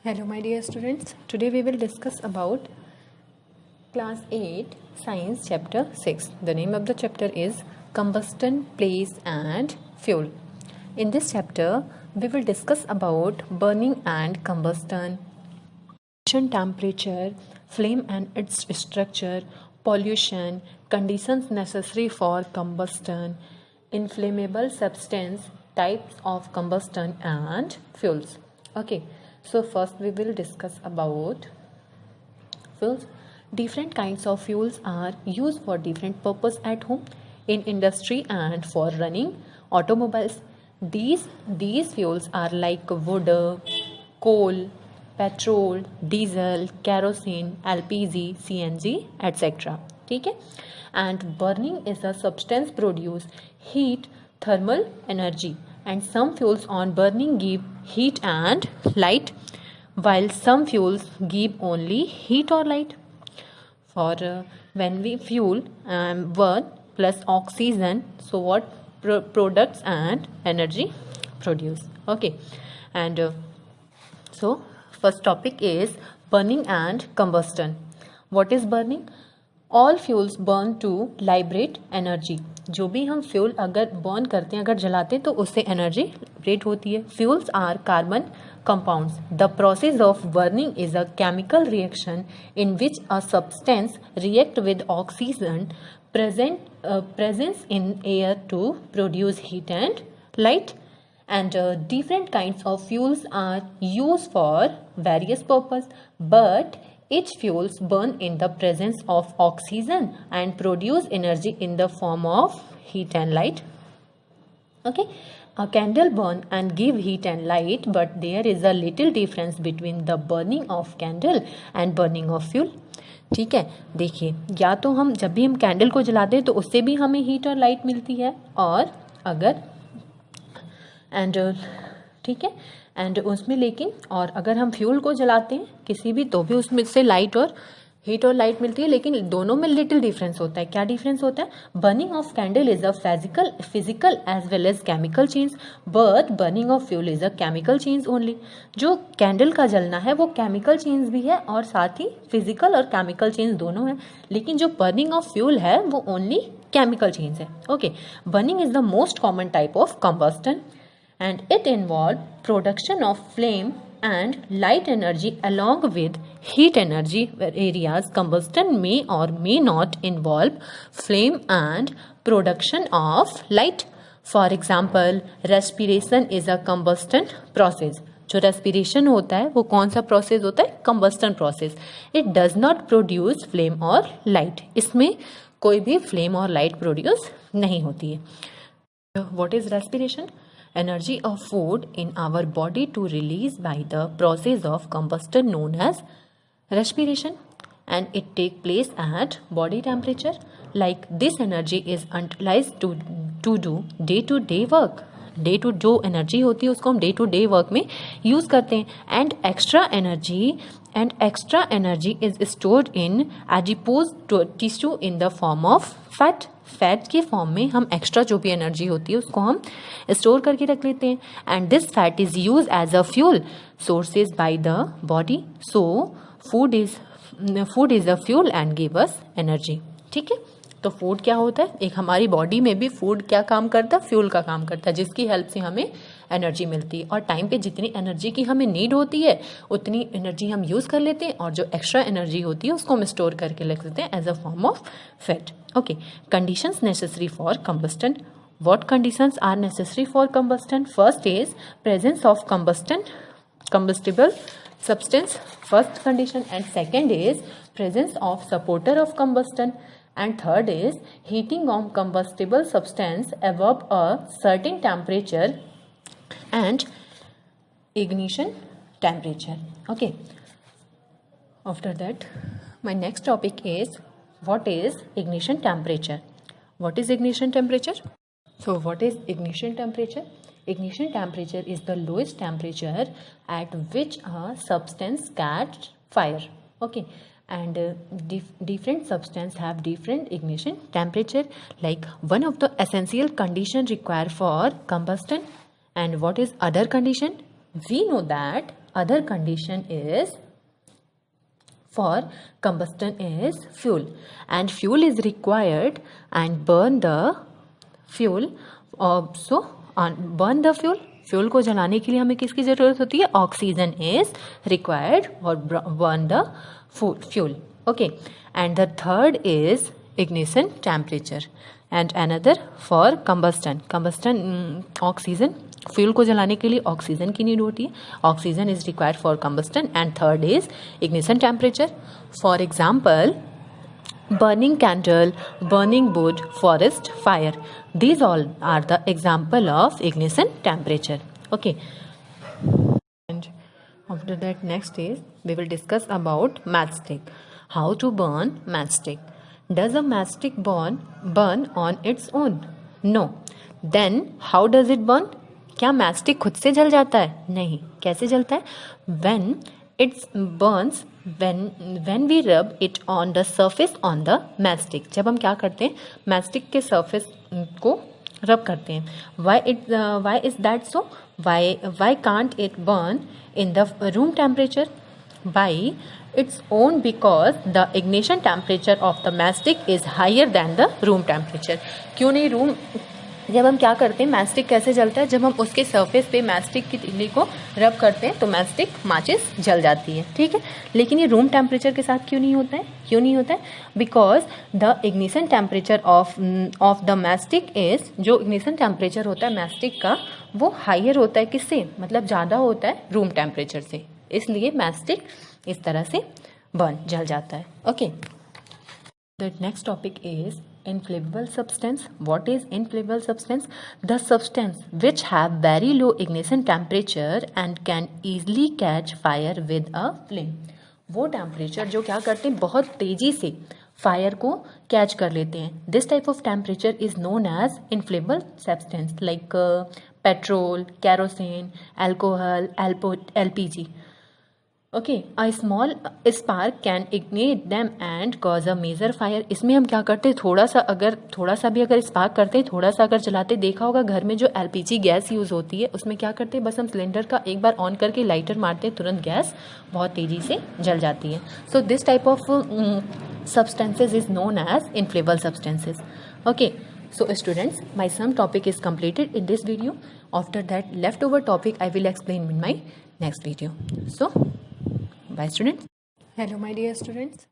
Hello my dear students, today we will discuss about class 8 science chapter 6. The name of the chapter is combustion, place and fuel. In this chapter we will discuss about burning and combustion, temperature, flame and its structure, pollution, conditions necessary for combustion, inflammable substance, types of combustion and fuels. Okay, so first we will discuss about fuels. Different kinds of fuels are used for different purpose at home, in industry and for running automobiles. These fuels are like wood, coal, petrol, diesel, kerosene, LPG, CNG etc. ठीक है. And burning is a substance produce heat, thermal energy, and some fuels on burning give heat and light, while some fuels give only heat or light. For when we fuel burn plus oxygen, so what products and energy produce. Okay, and so first topic is burning and combustion. What is burning? All fuels burn to liberate energy. जो भी हम fuel अगर burn करते हैं, अगर जलाते हैं तो उससे एनर्जी लिबरेट होती है. Fuels are carbon compounds. The process of burning is a chemical reaction in which a substance react with oxygen presence in air to produce heat and light. And different kinds of fuels are used for various purpose, but each fuels burn in the presence of oxygen and produce energy in the form of heat and light. Okay, a candle burn and give heat and light, but there is a little difference between the burning of candle and burning of fuel. ठीक है, देखिए, या तो हम जब भी हम candle को जलाते हैं तो उससे भी हमें हीट और लाइट मिलती है, और अगर एंड ठीक है, एंड उसमें लेकिन और अगर हम फ्यूल को जलाते हैं किसी भी तो भी उसमें से लाइट और हीट और लाइट मिलती है, लेकिन दोनों में लिटिल डिफरेंस होता है. क्या डिफरेंस होता है? Burning of candle is a physical as well as chemical change, but burning of fuel is a chemical change only. जो कैंडल का जलना है वो केमिकल चेंज भी है और साथ ही फिजिकल और केमिकल चेंज दोनों है, लेकिन जो बर्निंग ऑफ फ्यूल है वो ओनली केमिकल चेंज है. Okay, burning is the most common type of combustion and it involved production of flame and light energy along with heat energy areas. Combustion may or may not involve flame and production of light. For example, respiration is a combustion process. जो respiration होता है वो कौन सा process होता है? Combustion process. It does not produce flame or light. इसमें कोई भी flame और light produce नहीं होती है. What is respiration? Energy of food in our body to release by the process of combustion known as respiration, and it take place at body temperature. Like this energy is utilized to do day to day work. Day to जो energy होती है उसको हम day to day work में use करते हैं. And extra energy is stored in adipose tissue in the form of fat. Fat के form में हम एक्स्ट्रा जो भी एनर्जी होती है उसको हम स्टोर करके रख लेते हैं. And this fat is use as a fuel sources by the body. So food is a fuel and give us energy. ठीक है, तो फूड क्या होता है? एक हमारी बॉडी में भी फूड क्या काम करता है? फ्यूल का काम करता है, जिसकी हेल्प से हमें एनर्जी मिलती है. और टाइम पे जितनी एनर्जी की हमें नीड होती है उतनी एनर्जी हम यूज कर लेते हैं, और जो एक्स्ट्रा एनर्जी होती है उसको हम स्टोर करके रख देते हैं as a form of fat. Okay, conditions necessary for combustion. What conditions are necessary for combustion? First is presence of combustible substance, first condition, and second is presence of supporter of combustion, and third is heating of combustible substance above a certain temperature and ignition temperature. Okay, after that my next topic is what is ignition temperature. What is ignition temperature? So what is ignition temperature? Ignition temperature is the lowest temperature at which a substance catch fire. Okay, and different substance have different ignition temperature. Like one of the essential condition required for combustion. And what is other condition? We know that other condition is for combustion is fuel, and fuel is required and burn the fuel. burn the fuel. Fuel को जलाने के लिए हमें किसकी ज़रूरत होती है? Oxygen is required और burn the fuel. Okay, and the third is ignition temperature and another for combustion. Oxygen, fuel को जलाने के लिए ऑक्सीजन की नीड होती है. Oxygen is required for combustion and third is ignition temperature. For example, burning candle, burning wood, forest fire. These all are the example of ignition temperature. Okay. And after that, next is we will discuss about matchstick. How to burn matchstick? Does a matchstick burn on its own? No. Then how does it burn? क्या matchstick खुद से जल जाता है? नहीं. कैसे जलता है? When it burns when we rub it on the surface on the matchstick. जब हम क्या करते हैं? मैचस्टिक के surface को रब करते हैं. Why is that so? Why can't it burn in the room temperature? By its own, because the ignition temperature of the matchstick is higher than the room temperature. क्यों नहीं? रूम, जब हम क्या करते हैं, मैचस्टिक कैसे जलता है? जब हम उसके सरफेस पे मैचस्टिक की तिल्ली को रब करते हैं तो मैचस्टिक माचिस जल जाती है. ठीक है, लेकिन ये रूम टेम्परेचर के साथ क्यों नहीं होता है? क्यों नहीं होता है? Because the ignition temperature of the matchstick is, जो इग्निशन टेम्परेचर होता है मैचस्टिक का वो हाइयर होता है. किससे? मतलब ज़्यादा होता है रूम टेम्परेचर से, इसलिए मैचस्टिक इस तरह से जल जाता है. Okay, the next topic is inflammable substance. What is inflammable substance? The substance which have very low ignition temperature and can easily catch fire with a flame. वो टेम्परेचर जो क्या करते हैं, बहुत तेजी से फायर को कैच कर लेते हैं. This type of temperature is known as inflammable substance like petrol, kerosene, alcohol, LPG. Okay, a small spark can ignite them and cause a major fire. इसमें हम क्या करते हैं, थोड़ा सा भी अगर स्पार्क करते हैं, थोड़ा सा अगर जलाते, देखा होगा घर में जो LPG गैस यूज़ होती है उसमें क्या करते हैं, बस हम सिलेंडर का एक बार ऑन करके लाइटर मारते हैं, तुरंत गैस बहुत तेज़ी से जल जाती है. So this type of substances is known as inflammable substances. Okay, so students, my sum topic is completed in this video. After that, leftover topic I will explain in my next video. So bye students. Hello my dear students.